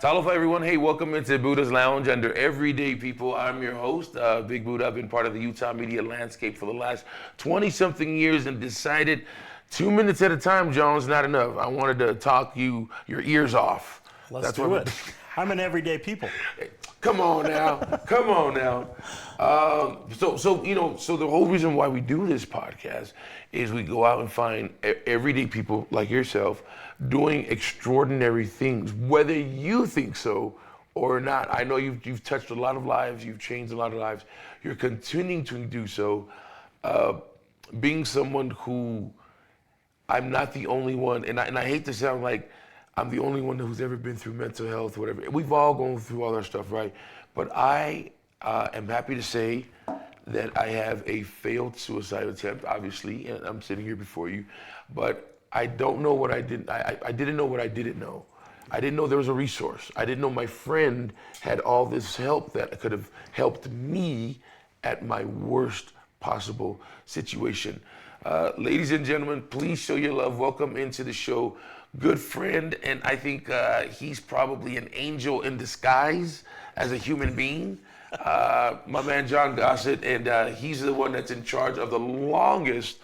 Aloha, everyone. Hey, welcome into Buddha's Lounge under Everyday People. I'm your host, Big Budah. I've been part of the Utah media landscape for the last 20-something years and decided 2 minutes at a time, Jon, is not enough. I wanted to talk your ears off. Let's do it. I'm an everyday people. Come on now. Come on now. So the whole reason why we do this podcast is we go out and find everyday people like yourself doing extraordinary things, whether you think so or not. I know you've touched a lot of lives, you've changed a lot of lives. You're continuing to do so. Being someone who I'm not the only one, and I hate to sound like I'm the only one who's ever been through mental health, whatever. We've all gone through all that stuff, right? But I am happy to say that I have a failed suicide attempt, obviously, and I'm sitting here before you. But I don't know what I didn't. I didn't know what I didn't know. I didn't know there was a resource. I didn't know my friend had all this help that could have helped me at my worst possible situation. Ladies and gentlemen, please show your love. Welcome into the show. Good friend, and I think he's probably an angel in disguise as a human being. My man Jon Gossett, and he's the one that's in charge of the longest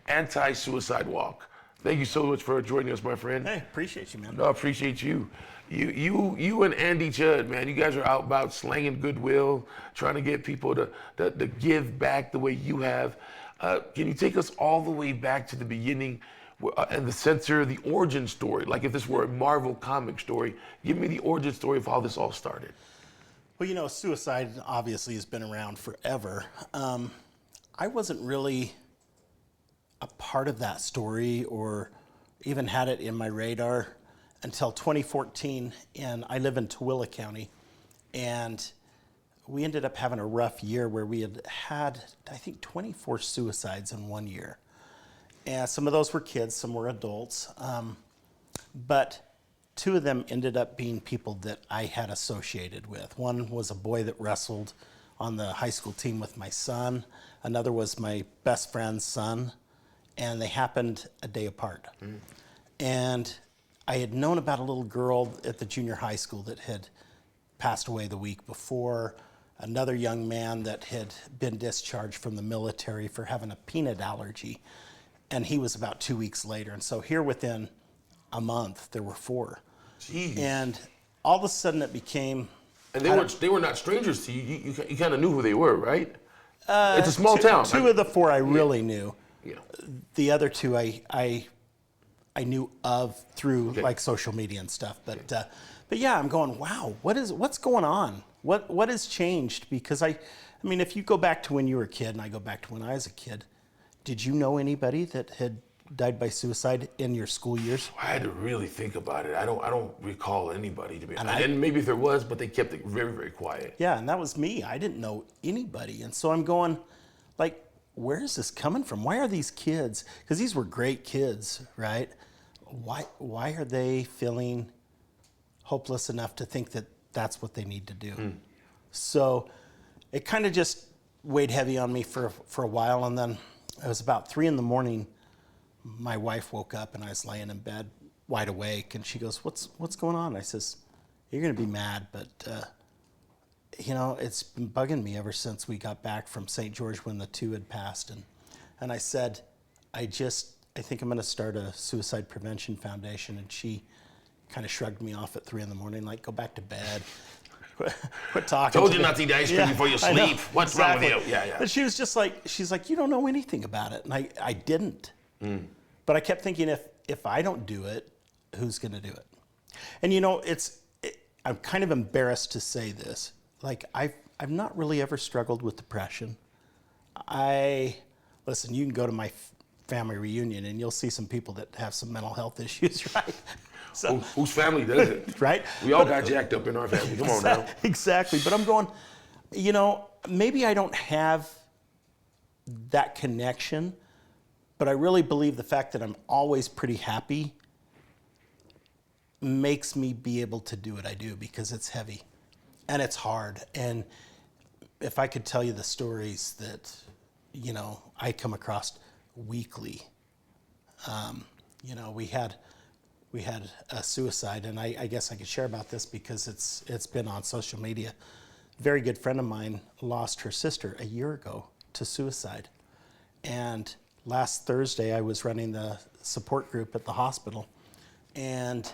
anti-suicide walk. Thank you so much for joining us, my friend. Hey, appreciate you, man. No, I appreciate you. You and Andy Judd, man, you guys are out about slanging goodwill, trying to get people to give back the way you have. Can you take us all the way back to the beginning and the origin story? Like if this were a Marvel comic story, give me the origin story of how this all started. Well, suicide obviously has been around forever. I wasn't really a part of that story or even had it in my radar until 2014, and I live in Tooele County, and we ended up having a rough year where we had, I think, 24 suicides in 1 year. And some of those were kids, some were adults, but 2 of them ended up being people that I had associated with. One was a boy that wrestled on the high school team with my son. Another was my best friend's son, and they happened a day apart. And I had known about a little girl at the junior high school that had passed away the week before, another young man that had been discharged from the military for having a peanut allergy, and he was about 2 weeks later. And so here within a month, there were 4. Jeez. And all of a sudden it became... And they were not strangers to you. You kind of knew who they were, right? It's a small town. 2 of the 4 I really knew. Yeah. The other 2 I knew of through like social media and stuff. But yeah, I'm going, wow, what's going on? What has changed? Because I mean, if you go back to when you were a kid and I go back to when I was a kid, did you know anybody that had died by suicide in your school years? I had to really think about it. I don't recall anybody to be honest. And maybe if there was, but they kept it very, very quiet. Yeah, and that was me. I didn't know anybody. And so I'm going, like, where is this coming from? Why are these kids, because these were great kids, right? Why are they feeling hopeless enough to think that that's what they need to do? So it kind of just weighed heavy on me for a while, and then it was about 3 a.m. My wife woke up and I was laying in bed wide awake, and she goes, what's going on? I says, you're gonna be mad, but it's been bugging me ever since we got back from St. George when the 2 had passed. And I said, I think I'm gonna start a suicide prevention foundation. And she kind of shrugged me off at 3 a.m, like, go back to bed. Quit talking. Told you not to eat ice cream before you sleep. What's wrong with you? Yeah. But she was just like, she's like, you don't know anything about it. And I didn't. But I kept thinking, if I don't do it, who's gonna do it? And I'm kind of embarrassed to say this. Like, I've not really ever struggled with depression. Listen, you can go to my family reunion and you'll see some people that have some mental health issues, right? So, whose family does it? Right? We all got jacked up in our family. Come on now. Exactly. But I'm going, maybe I don't have that connection, but I really believe the fact that I'm always pretty happy makes me be able to do what I do, because it's heavy and it's hard. And if I could tell you the stories that, I come across weekly, we had we had a suicide, and I guess I could share about this because it's been on social media. A very good friend of mine lost her sister a year ago to suicide. And last Thursday, I was running the support group at the hospital and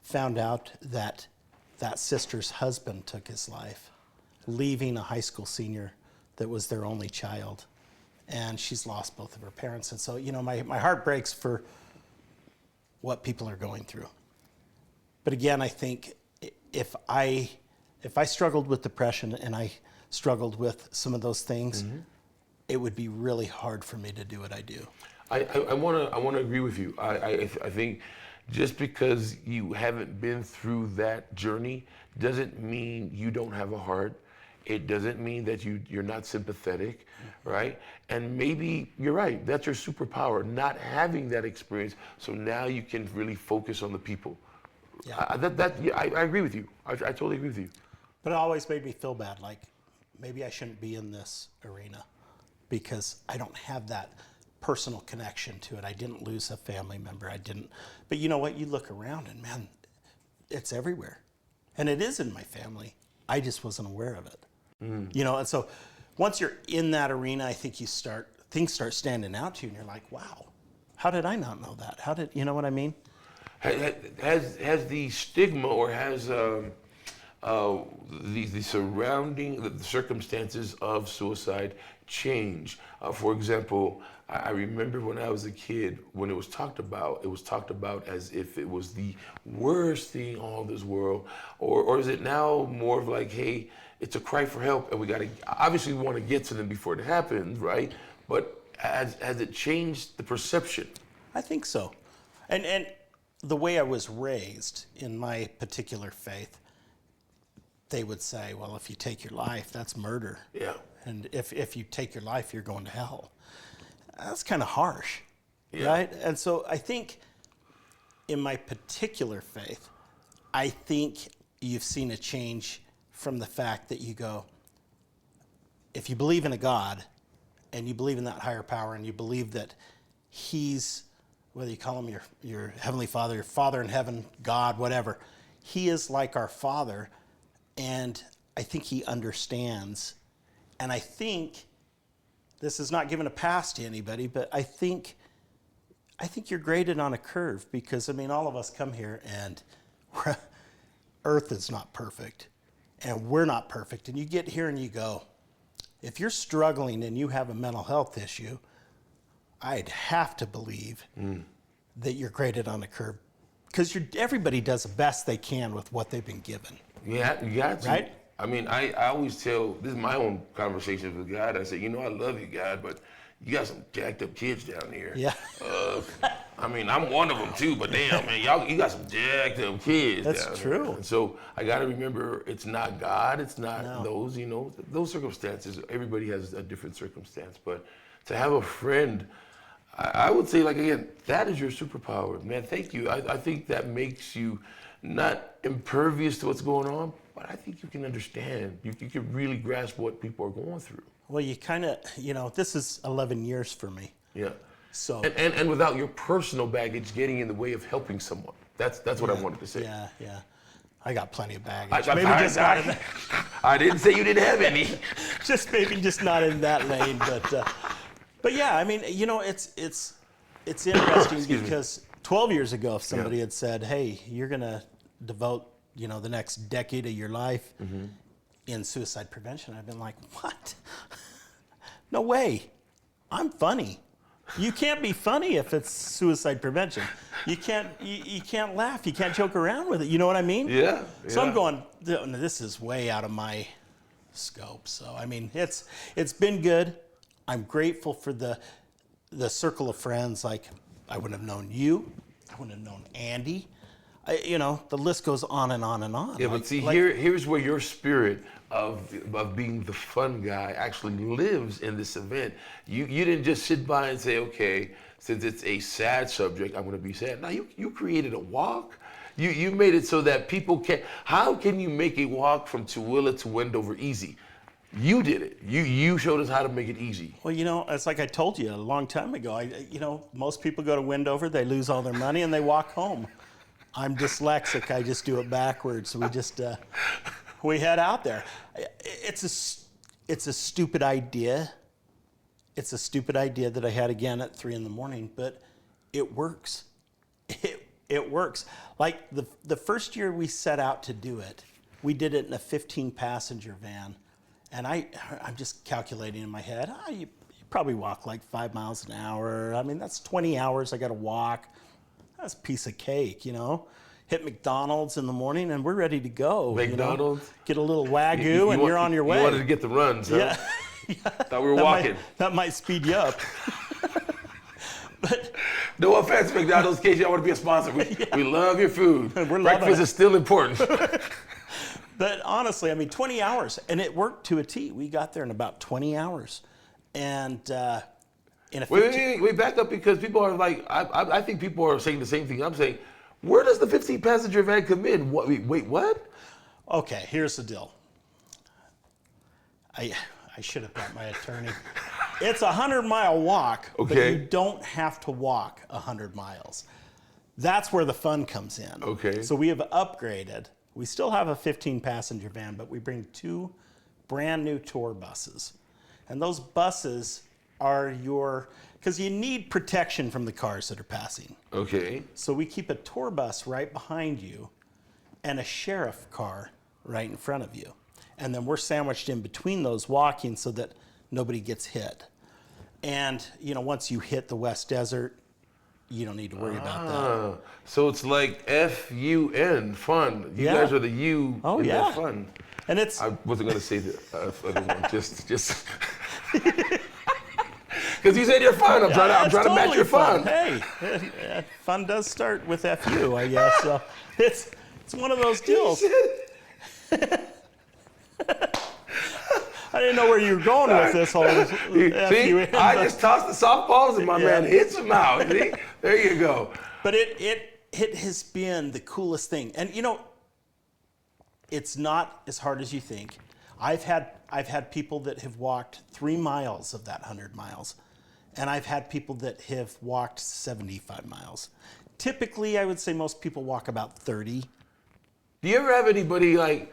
found out that that sister's husband took his life, leaving a high school senior that was their only child. And she's lost both of her parents. And so, my heart breaks for what people are going through. But again, I think if I struggled with depression and I struggled with some of those things, it would be really hard for me to do what I do. I want to agree with you. I think just because you haven't been through that journey doesn't mean you don't have a heart. It doesn't mean that you're not sympathetic, right? And maybe you're right. That's your superpower, not having that experience. So now you can really focus on the people. Yeah. I agree with you. I totally agree with you. But it always made me feel bad. Like maybe I shouldn't be in this arena because I don't have that personal connection to it. I didn't lose a family member. I didn't. But you know what? You look around and man, it's everywhere. And it is in my family. I just wasn't aware of it. And so once you're in that arena, I think things start standing out to you and you're like, wow, how did I not know that? How did, you know what I mean? Has the stigma or has the surrounding, the circumstances of suicide changed? For example, I remember when I was a kid, when it was talked about as if it was the worst thing on this world. Or is it now more of like, hey, it's a cry for help and we want to get to them before it happens, right? But has it changed the perception? I think so. And the way I was raised in my particular faith, they would say, well, if you take your life, that's murder. Yeah. And if you take your life, you're going to hell. That's kind of harsh, yeah. Right? And so I think in my particular faith, I think you've seen a change from the fact that you go, if you believe in a God and you believe in that higher power and you believe that he's, whether you call him your heavenly father, your father in heaven, God, whatever, he is like our father. And I think he understands. And I think this is not giving a pass to anybody, but I think you're graded on a curve because, all of us come here and Earth is not perfect and we're not perfect. And you get here and you go, if you're struggling and you have a mental health issue, I'd have to believe that you're graded on a curve because everybody does the best they can with what they've been given. Yeah, you got to. Right? I always tell, this is my own conversations with God. I say, I love you, God, but you got some jacked up kids down here. Yeah. I'm one of them too, but damn, man, you got some jacked up kids. That's down true. Here. And so I got to remember, it's not God, it's not those, those circumstances. Everybody has a different circumstance, but to have a friend, I would say, like, again, that is your superpower, man. Thank you. I think that makes you not impervious to what's going on, but I think you can understand. You can really grasp what people are going through. Well, you kind of, this is 11 years for me. Yeah. So. And without your personal baggage getting in the way of helping someone. That's what I wanted to say. Yeah. I got plenty of baggage. I didn't say you didn't have any. maybe just not in that lane, but yeah, it's interesting because 12 years ago, if somebody had said, hey, you're going to devote, the next decade of your life in suicide prevention, I've been like, what? No way. I'm funny. You can't be funny if it's suicide prevention. You can't laugh. You can't joke around with it. You know what I mean? Yeah. So I'm going, this is way out of my scope. So, it's been good. I'm grateful for the circle of friends. Like, I wouldn't have known you. I wouldn't have known Andy. The list goes on and on and on. Yeah, but see, here's where your spirit of being the fun guy actually lives in this event. You didn't just sit by and say, okay, since it's a sad subject, I'm going to be sad. Now, you created a walk. You made it so that people can. How can you make a walk from Tooele to Wendover easy? You did it. You showed us how to make it easy. Well, it's like I told you a long time ago. Most people go to Wendover, they lose all their money, and they walk home. I'm dyslexic. I just do it backwards. We just we head out there. It's a stupid idea. It's a stupid idea that I had again at 3 a.m, but it works. It works. Like the first year we set out to do it, we did it in a 15-passenger van, and I'm just calculating in my head. You probably walk like 5 miles an hour. I mean, that's 20 hours I got to walk. That's a piece of cake, you know. Hit McDonald's in the morning, and we're ready to go. McDonald's? You know? Get a little Wagyu, and you're on your way. You wanted to get the runs, huh? Yeah. Thought we were walking. That might speed you up. But no offense, McDonald's, in case y'all want to be a sponsor. We love your food. Breakfast is still important. But honestly, I mean, 20 hours, and it worked to a T. We got there in about 20 hours. And in a 15... Wait, back up, because people are like, I think people are saying the same thing I'm saying. Where does the 15-passenger van come in? Wait, what? Okay, here's the deal. I should have brought my attorney. It's a 100-mile walk, but you don't have to walk 100 miles. That's where the fun comes in. Okay. So we have upgraded. We still have a 15-passenger van, but we bring 2 brand new tour buses. And those buses are because you need protection from the cars that are passing. Okay. So we keep a tour bus right behind you and a sheriff car right in front of you. And then we're sandwiched in between those walking so that nobody gets hit. And, you know, once you hit the West Desert, you don't need to worry about that. So it's like F-U-N, fun. You guys are the U in that fun. And it's... I wasn't going to say the other one, just... Because you said you're fun. I'm trying to match your fun. Hey, fun does start with F-U, I guess. So it's one of those deals. I didn't know where you were going with this whole See, I just tossed the softballs and my man hits them out. See? There you go. But it has been the coolest thing. And you know, it's not as hard as you think. I've had people that have walked 3 miles of that 100 miles. And I've had people that have walked 75 miles. Typically, I would say most people walk about 30. Do you ever have anybody like,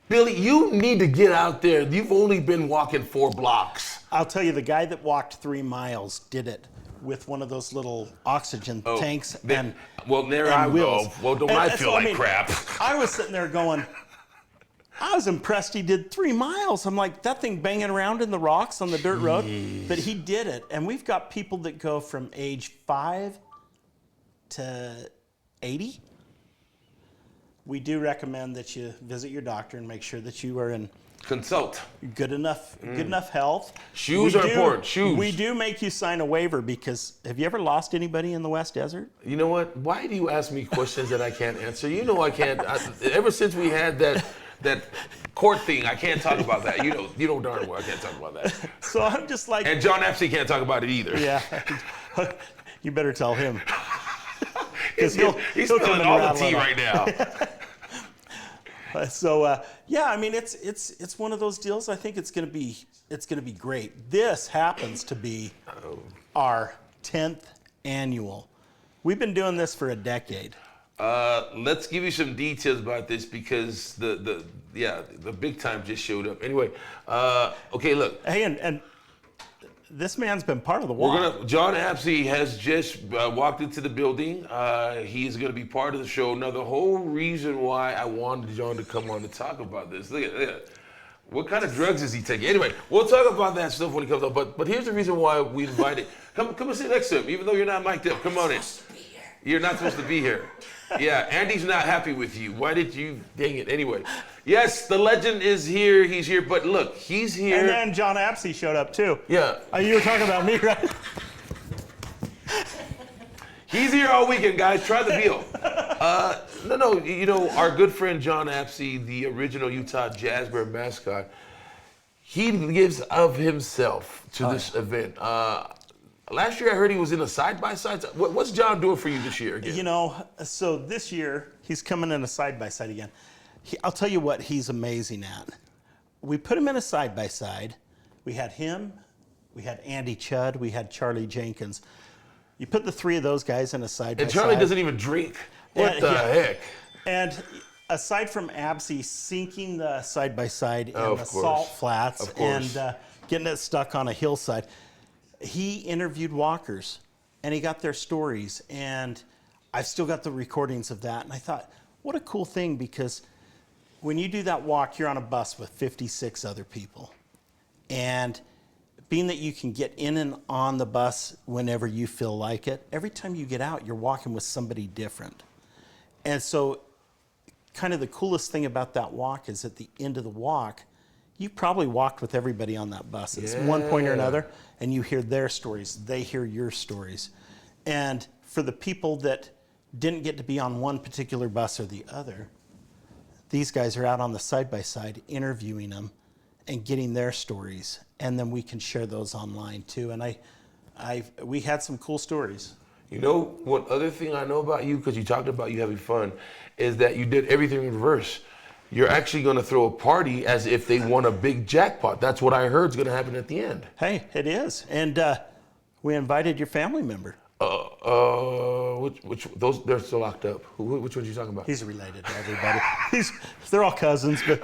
Billy, you need to get out there. You've only been walking 4 blocks. I'll tell you, the guy that walked 3 miles did it with one of those little oxygen tanks and wheels. Well, don't I feel like crap? I was sitting there going, I was impressed he did 3 miles. I'm like, that thing banging around in the rocks on the dirt road. But he did it. And we've got people that go from age 5 to 80. We do recommend that you visit your doctor and make sure that you are in consult good enough health. Shoes are important. Shoes. We do make you sign a waiver because have you ever lost anybody in the West Desert? You know what? Why do you ask me questions that I can't answer? You know I can't. Ever since we had that court thing, I can't talk about that. You know darn well I can't talk about that. So I'm just like... And John Absey can't talk about it either. Yeah. You better tell him. He's spilling all the tea right now. So yeah, I mean it's one of those deals. I think it's gonna be great. This happens to be our 10th annual. We've been doing this for a decade. Let's give you some details about this because the big time just showed up. Anyway, okay, look. Hey, and this man's been part of the walk. Jon Absey has just walked into the building. He's going to be part of the show. Now, the whole reason why I wanted Jon to come on to talk about this, look at what kind of drugs is he taking? Anyway, we'll talk about that stuff when he comes up. But here's the reason why we invited. Come and sit next to him, even though you're not mic'd up. Come on in. You're not supposed to be here. Yeah, Andy's not happy with you. Why did you? Dang it. Anyway, yes, the legend is here. He's here. But look, he's here. And then Jon Absey showed up too. Yeah. You were talking about me, right? He's here all weekend, guys. Try the deal. No. You know, our good friend Jon Absey, the original Utah Jazz Bear mascot, he gives of himself to this event. Last year, I heard he was in a side-by-side. What's Jon doing for you this year again? You know, so this year, he's coming in a side-by-side again. I'll tell you what he's amazing at. We put him in a side-by-side. We had him, we had Andy Chudd, we had Charlie Jenkins. You put the 3 of those guys in a side-by-side. And Charlie doesn't even drink. What the heck? And aside from Absey sinking the side-by-side in Of the course. salt flats Of course. and getting it stuck on a hillside, he interviewed walkers and he got their stories. And I've still got the recordings of that. And I thought, what a cool thing, because when you do that walk, you're on a bus with 56 other people. And being that you can get in and on the bus whenever you feel like it, every time you get out, you're walking with somebody different. And so kind of the coolest thing about that walk is at the end of the walk, you probably walked with everybody on that bus at one point or another, and you hear their stories, they hear your stories. And for the people that didn't get to be on one particular bus or the other, these guys are out on the side-by-side interviewing them and getting their stories, and then we can share those online too. And we had some cool stories. You know, one other thing I know about you, because you talked about you having fun, is that you did everything in reverse. You're actually going to throw a party as if they won a big jackpot. That's what I heard is going to happen at the end. Hey, it is. And we invited your family member. Those, they're still locked up. Which ones are you talking about? He's related to everybody. They're all cousins, but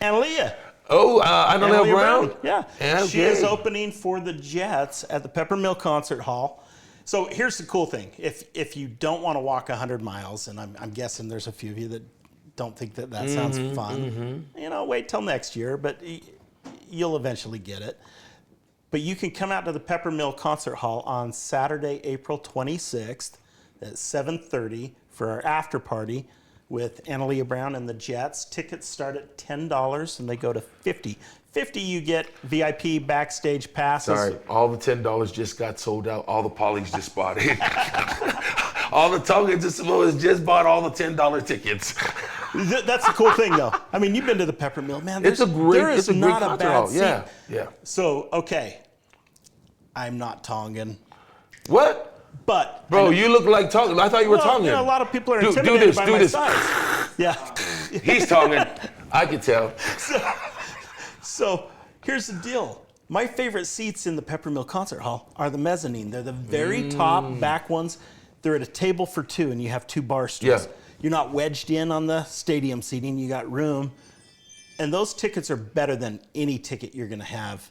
Analia. Oh, Analia Brown? Yeah. Okay. She is opening for the Jets at the Peppermill Concert Hall. So here's the cool thing. If you don't want to walk 100 miles, and I'm guessing there's a few of you that don't think that sounds fun, wait till next year, but you'll eventually get it. But you can come out to the Peppermill Concert Hall on Saturday, April 26th at 7:30 for our after party with Analia Brown and the Jets. Tickets start at $10 and they go to $50. $50 you get VIP backstage passes. Sorry, all the $10 just got sold out. All the Polys just bought it. All the Tongans and Samoans just bought all the $10 tickets. That's the cool thing, though. I mean, you've been to the Peppermill, man. It's a great not a concert bad hall. seat. Yeah. So, okay, I'm not Tongan, What? but Bro, you look like Tongan. I thought you were Tongan. a lot of people are Do intimidated this, by do my this. size. Yeah. He's Tongan. I can tell. So here's the deal. My favorite seats in the Peppermill Concert Hall are the mezzanine. They're the very top back ones. They're at a table for two, and you have two bar stools. Yeah. You're not wedged in on the stadium seating. You got room. And those tickets are better than any ticket you're going to have,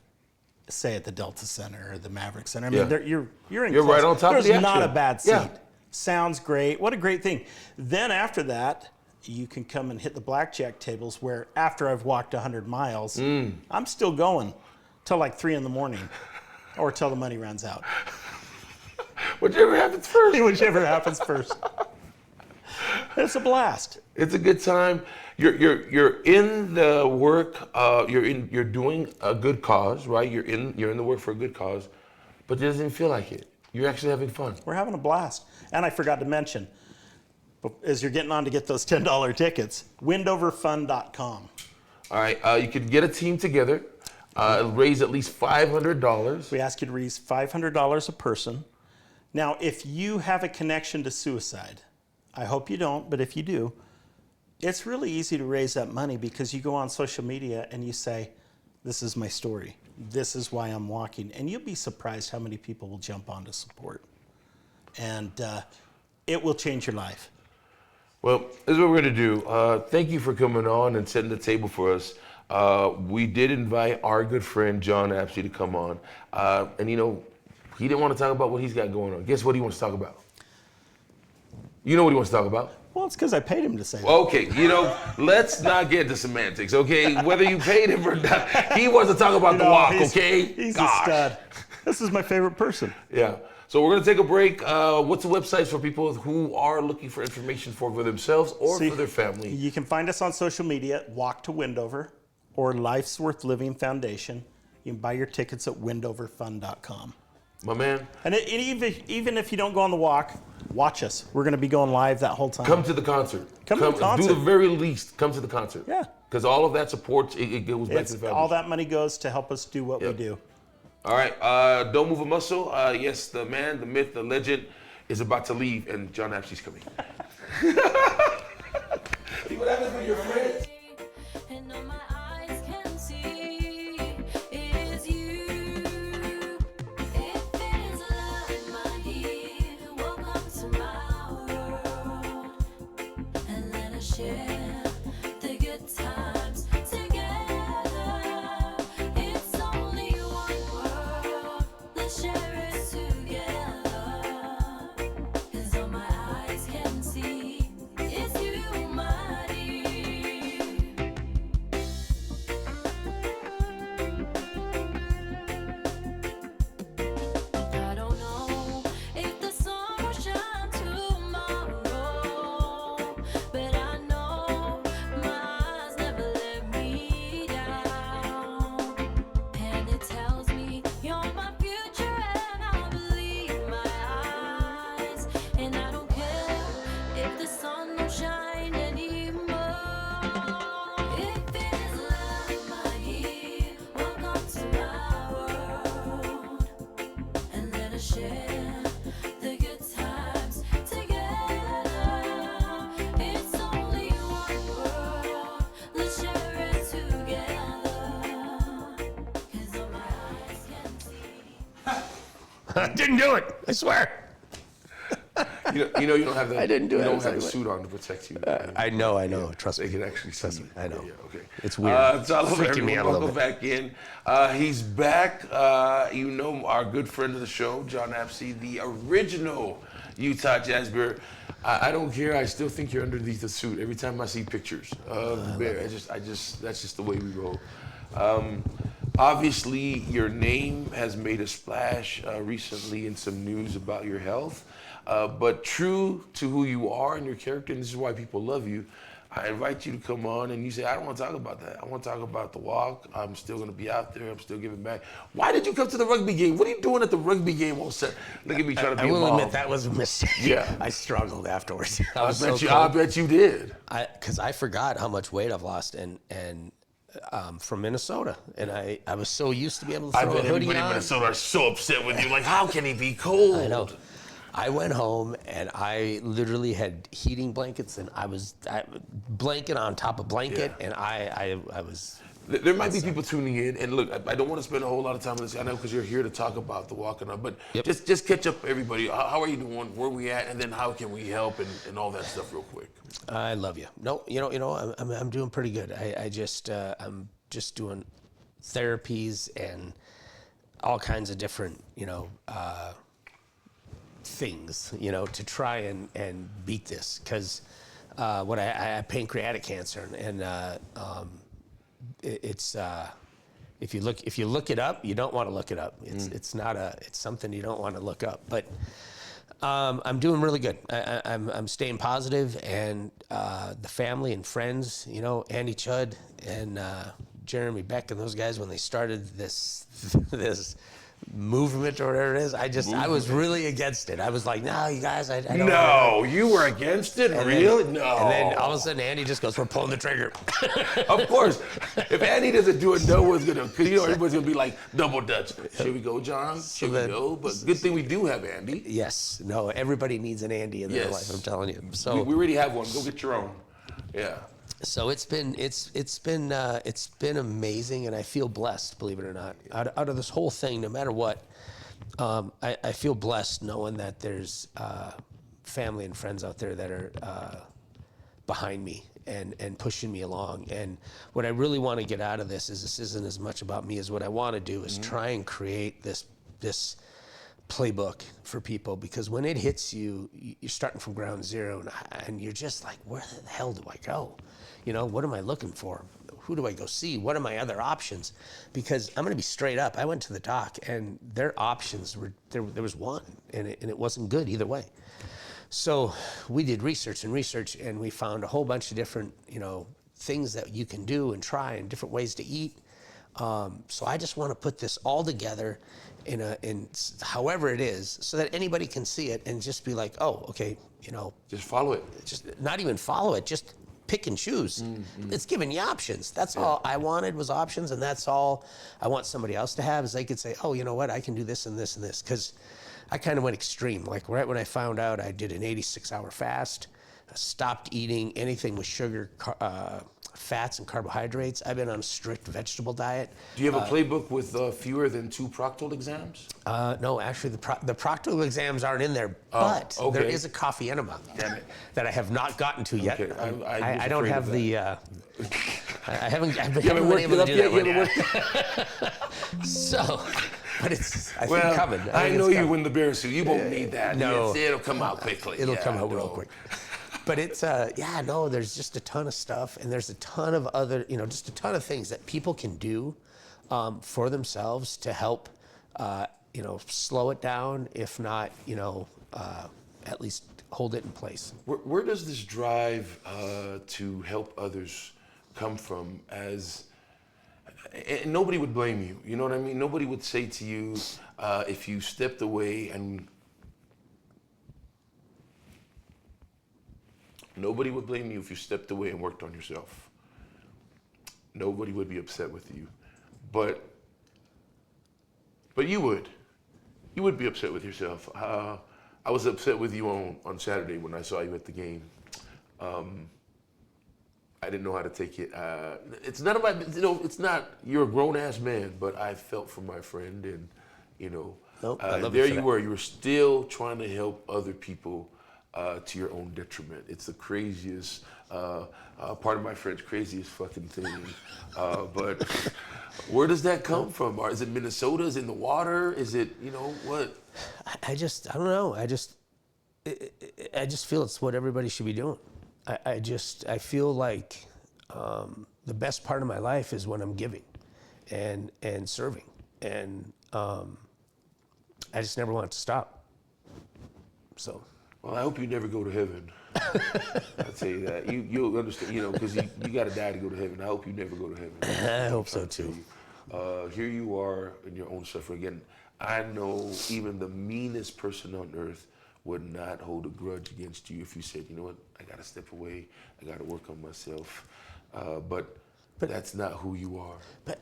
say, at the Delta Center or the Maverick Center. I mean, you're in You're close. right on top of the There's not a action. bad seat. Yeah. Sounds great. What a great thing. Then after that, you can come and hit the blackjack tables where after I've walked 100 miles, I'm still going till like 3 in the morning or till the money runs out. Whichever happens first. Whichever happens first. It's a blast. It's a good time. You're in the work. You're doing a good cause, right? You're in the work for a good cause, but it doesn't feel like it. You're actually having fun. We're having a blast. And I forgot to mention, as you're getting on to get those $10 tickets, windoverfun.com. All right. You can get a team together, raise at least $500. We ask you to raise $500 a person. Now, if you have a connection to suicide, I hope you don't, but if you do, it's really easy to raise that money because you go on social media and you say, this is my story. This is why I'm walking. And you'll be surprised how many people will jump on to support. And it will change your life. Well, this is what we're going to do. Thank you for coming on and setting the table for us. We did invite our good friend, Jon Absey, to come on. And, he didn't want to talk about what he's got going on. Guess what he wants to talk about? You know what he wants to talk about? Well, it's because I paid him to say that. Okay, let's not get into semantics, okay? Whether you paid him or not, he wants to talk about the walk, okay? He's a stud. This is my favorite person. Yeah. So we're going to take a break. What's the websites for people who are looking for information for themselves or for their family? You can find us on social media at Walk to Windover or Life's Worth Living Foundation. You can buy your tickets at windoverfun.com. My man. And even if you don't go on the walk, watch us. We're going to be going live that whole time. Come to the concert. Come to the concert. Do the very least, come to the concert. Yeah. Because all of that supports, it goes back to the family. All that money goes to help us do what we do. All right. Don't move a muscle. Yes, the man, the myth, the legend is about to leave, and Jon Absey's coming. See what happens when you're friends? If there's a love in my ear, welcome to my world. share the good times together. It's only one world, let's share it together. 'Cause all my eyes can see is you, my dear. I don't know if the sun will shine tomorrow, but I know my eyes never let me down. And it tells me you're my future, and I believe my eyes. And I don't care if the sun don't shine anymore. If it is love, my dear, welcome to my world. And let us share the good times together. It's only one world, let's share it together. 'Cause all my eyes can see. I didn't do it. I swear. You don't have the. I didn't do you it. don't It's have the like- suit on to protect you. I know. Trust They me. can actually see you. I know. Yeah, okay. It's weird. It's all over. Freaking me out a little Welcome back in. He's back. Our good friend of the show, Jon Absey, the original Utah Jazz Bear. I don't care. I still think you're underneath the suit every time I see pictures of the bear. That's just the way we roll. Obviously, your name has made a splash recently in some news about your health. But true to who you are and your character, and this is why people love you, I invite you to come on and you say, I don't want to talk about that. I want to talk about the walk. I'm still going to be out there. I'm still giving back. Why did you come to the rugby game? What are you doing at the rugby game all set? Look at me trying to I be will involved. admit that was a mistake. Yeah. I struggled afterwards. I bet you did. Because I forgot how much weight I've lost, and from Minnesota, and I was so used to be able to I throw bet a hoodie everybody in on. Minnesota are so upset with you. Like, how can he be cold? I know. I went home and I literally had heating blankets, and I blanket on top of blanket, Yeah. and I was. There might be people tuning in, and look, I don't want to spend a whole lot of time on this. I know because you're here to talk about the walking up, but Yep. just catch up, everybody. How are you doing? Where we at? And then how can we help and all that stuff real quick. I love you. No, I'm doing pretty good. I'm just doing therapies and all kinds of different, things, to try and beat this. Because I have pancreatic cancer, and it's if you look it up, you don't want to look it up. It's something you don't want to look up. But I'm doing really good. I'm staying positive, and the family and friends, Andy Chudd and Jeremy Beck and those guys, when they started this movement or whatever it is, I was really against it. I was like, no, you guys, I don't. No, you were against it, really? No. And then all of a sudden, Andy just goes, "We're pulling the trigger." Of course, if Andy doesn't do it, no one's gonna. Because everybody's gonna be like double Dutch. Should we go, John? Should we go? But good thing we do have Andy. Yes. No. Everybody needs an Andy in their Yes. life. I'm telling you. So We already have one. Go get your own. Yeah. So it's been amazing, and I feel blessed, believe it or not. Out of this whole thing, no matter what, I feel blessed knowing that there's family and friends out there that are behind me and pushing me along. And what I really want to get out of this isn't as much about me as what I want to do is try and create this playbook for people, because when it hits you, you're starting from ground zero, and you're just like, where the hell do I go? What am I looking for? Who do I go see? What are my other options? Because I'm going to be straight up. I went to the doc, and their options were there was one, and it wasn't good either way. So we did research, and we found a whole bunch of different things that you can do and try, and different ways to eat. So I just want to put this all together in however it is, so that anybody can see it and just be like, oh, okay, Just follow it. just not even follow it, just pick and choose. It's giving you options. That's all I wanted was options, and that's all I want somebody else to have is they could say, oh, you know what, I can do this and this and this. Because I kind of went extreme. Like right when I found out, I did an 86-hour fast, stopped eating anything with sugar, fats and carbohydrates. I've been on a strict vegetable diet. Do you have a playbook with fewer than 2 proctoral exams? No, actually, the proctoral exams aren't in there, but okay. there is a coffee enema. Damn it. That I have not gotten to yet. Okay, I don't afraid have of the. I haven't been worked able it to up do that yet? one yet. So, but it's I Well, think coming. I think know it's you coming. win the bear suit. You won't need that. No. It'll come out quickly. It'll Yeah, come out real no. quick. But it's there's just a ton of stuff, and there's a ton of other, just a ton of things that people can do for themselves to help, slow it down, if not, at least hold it in place. Where does this drive to help others come from? And nobody would blame you. You know what I mean? Nobody would say to you if you stepped away and. Nobody would blame you if you stepped away and worked on yourself. Nobody would be upset with you. But you would. You would be upset with yourself. I was upset with you on Saturday when I saw you at the game. I didn't know how to take it. It's none of my, it's not, you're a grown ass man, but I felt for my friend and, Nope, I love there you for you were still trying to help other people to your own detriment. It's the craziest, part of my French, craziest fucking thing. But where does that come from? Or is it Minnesota? Is it in the water? Is it, what? I don't know. I just feel it's what everybody should be doing. I feel like the best part of my life is when I'm giving and serving. And I just never want it to stop. So. Well, I hope you never go to heaven. I'll tell you that. You'll understand, because you got to die to go to heaven. I hope you never go to heaven. I hope so too. Here you are in your own suffering. Again, I know even the meanest person on earth would not hold a grudge against you if you said, you know what, I got to step away. I got to work on myself. But that's not who you are. But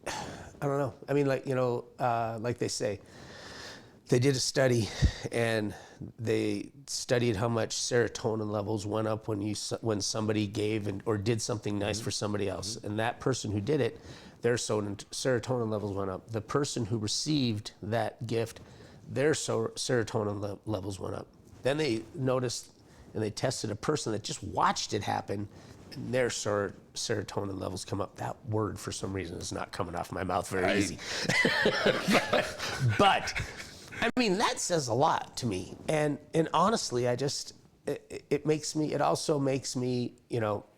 I don't know. I mean, like they say, they did a study, and they studied how much serotonin levels went up when somebody gave or did something nice for somebody else. And that person who did it, their serotonin levels went up. The person who received that gift, their serotonin levels went up. Then they noticed, and they tested a person that just watched it happen, and their serotonin levels come up. That word, for some reason, is not coming off my mouth very easy. But I mean, that says a lot to me. And honestly, it also makes me,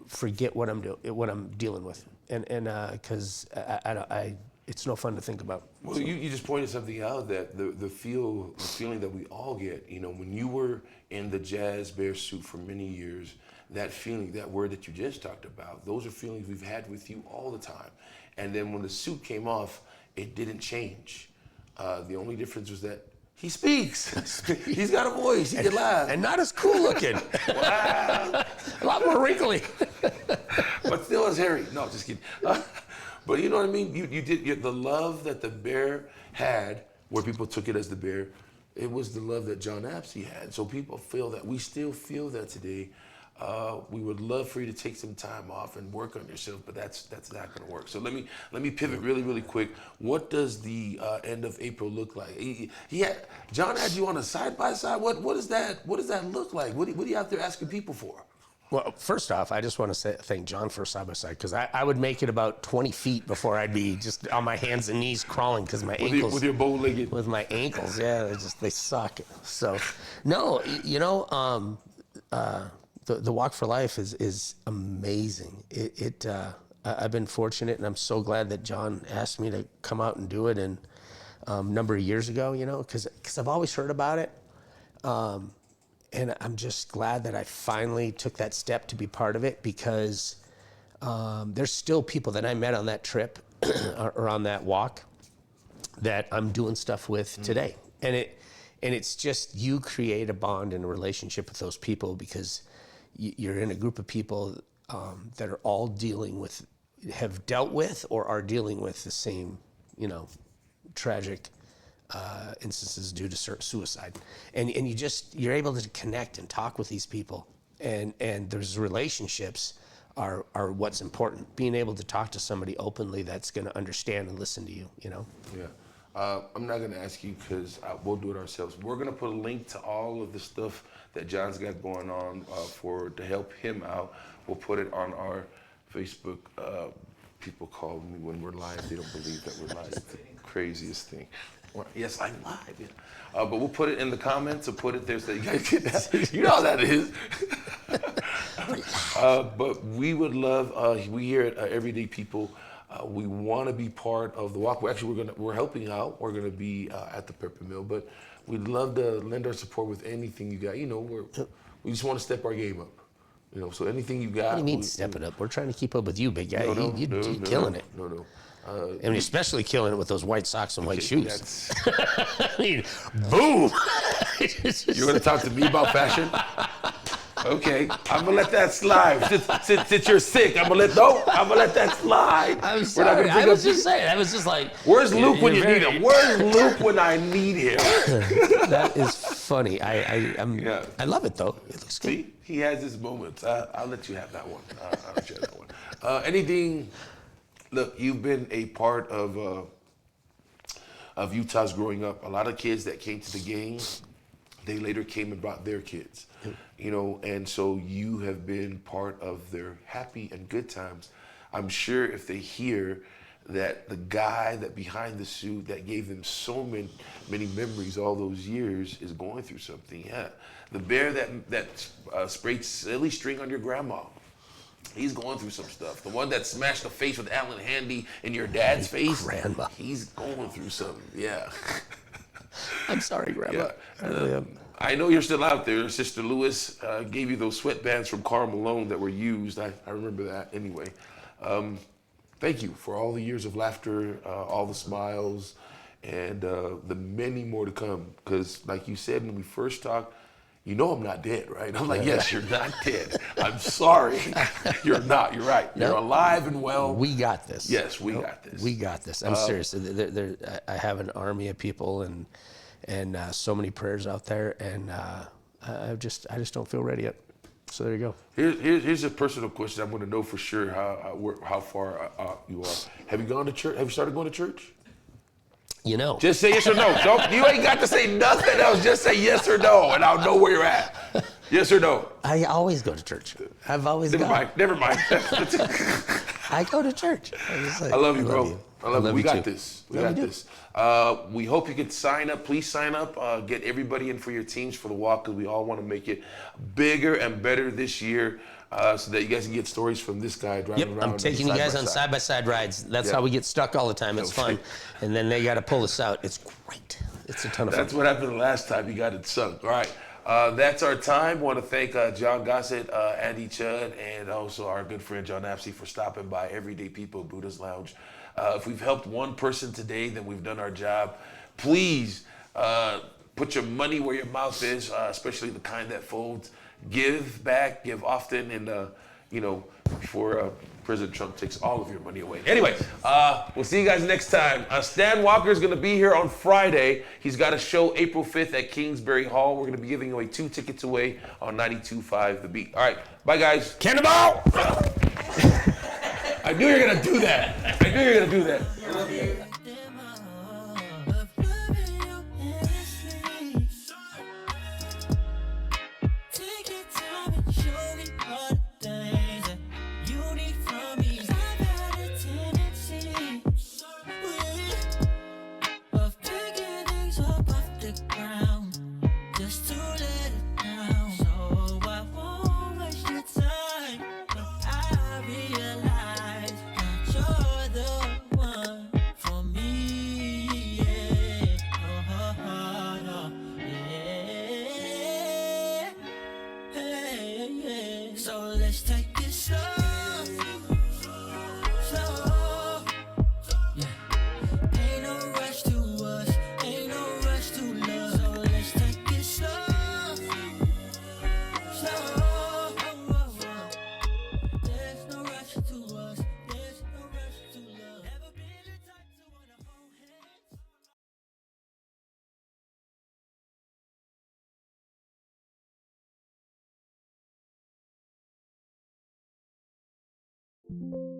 forget what I'm dealing with. And because it's no fun to think about. Well, you just pointed something out, that the feeling that we all get, when you were in the Jazz Bear suit for many years, that feeling, that word that you just talked about, those are feelings we've had with you all the time. And then when the suit came off, it didn't change. The only difference was that he speaks. He's got a voice. He can laugh. And not as cool looking. Wow. A lot more wrinkly. But still as hairy. No, just kidding. But you know what I mean? You did the love that the bear had, where people took it as the bear, it was the love that John Absey had. So people feel that. We still feel that today. We would love for you to take some time off and work on yourself, but that's not going to work. So let me pivot really, really quick. What does the end of April look like? John had you on a side-by-side. What does that look like? What are you out there asking people for? Well, first off, I just want to thank John for side-by-side, because I would make it about 20 feet before I'd be just on my hands and knees crawling, because my ankles... With your bow-legged... With my ankles, yeah, they suck. So, no, the Walk for Life is amazing. I've been fortunate, and I'm so glad that John asked me to come out and do it a number of years ago, because I've always heard about it. And I'm just glad that I finally took that step to be part of it, because there's still people that I met on that trip or on that walk that I'm doing stuff with today. And it's just, you create a bond and a relationship with those people, because you're in a group of people that are all have dealt with or are dealing with the same, tragic instances due to suicide. And you're able to connect and talk with these people. And there's relationships are what's important. Being able to talk to somebody openly that's going to understand and listen to you, you know? Yeah. I'm not going to ask you because we'll do it ourselves. We're going to put a link to all of the stuff that Jon's got going on to help him out. We'll put it on our Facebook. People call me when we're live. They don't believe that we're live. It's the craziest thing. Yes, I'm live. Yeah. But we'll put it in the comments. We'll put it there so you guys get that. You know how that is. But we would love, we here at Everyday People, we want to be part of the walk. We're helping out. We're going to be at the Pepper Mill, but we'd love to lend our support with anything you got. You know, we just want to step our game up. You know, so anything you got. What do you mean stepping up? We're trying to keep up with you, big guy. You're killing it. No. And especially killing it with those white socks and white shoes. I mean, boom. You're going to talk to me about fashion? Okay, I'm gonna let that slide. Since you're sick, I'm gonna let that slide. I'm sorry. I was just saying. I was just like, where's Luke when you need him? Where's Luke when I need him? That is funny. I love it though. It looks good. See, he has his moments. I'll let you have that one. I'll share that one. Anything? Look, you've been a part of Utah's growing up. A lot of kids that came to the game, they later came and brought their kids. You know, and so you have been part of their happy and good times. I'm sure if they hear that the guy that behind the suit that gave them so many memories all those years is going through something. Yeah, the bear that sprayed silly string on your grandma, he's going through some stuff. The one that smashed the face with Alan Handy in your dad's face, Grandma, he's going through something. Yeah. I'm sorry, Grandma. Yeah. I know you're still out there. Sister Lewis gave you those sweatbands from Karl Malone that were used. I remember that anyway. Thank you for all the years of laughter, all the smiles, and the many more to come. Because like you said when we first talked, you know I'm not dead, right? I'm like, yes, you're not dead. I'm sorry. You're not. You're right. You're alive and well. We got this. Yes, we got this. We got this. I'm serious. I have an army of people and so many prayers out there, and I just don't feel ready yet. So there you go. Here's a personal question. I want to know for sure how far you are. Have you gone to church? Have you started going to church? You know. Just say yes or no. You ain't got to say nothing else. Just say yes or no, and I'll know where you're at. Yes or no. I always go to church. I've always Never mind. I go to church. I love you, bro. I love you. We got this. We got we do. this. We hope you can sign up. Please sign up. Get everybody in for your teams for the walk because we all want to make it bigger and better this year so that you guys can get stories from this guy driving around. I'm taking you guys on side-by-side rides. That's how we get stuck all the time. It's fun. And then they got to pull us out. It's great. It's a ton of fun. That's what happened the last time you got it sunk. All right. That's our time. Want to thank Jon Gossett, Andy Chud, and also our good friend John Absey for stopping by. Everyday People, Buddha's Lounge. If we've helped one person today, then we've done our job. Please put your money where your mouth is, especially the kind that folds. Give back, give often, and before President Trump takes all of your money away. Anyway, we'll see you guys next time. Stan Walker is going to be here on Friday. He's got a show April 5th at Kingsbury Hall. We're going to be giving away 2 tickets away on 92.5 The Beat. All right, bye guys. Cannonball! I knew you were going to do that. I knew you were going to do that. You're the one. you.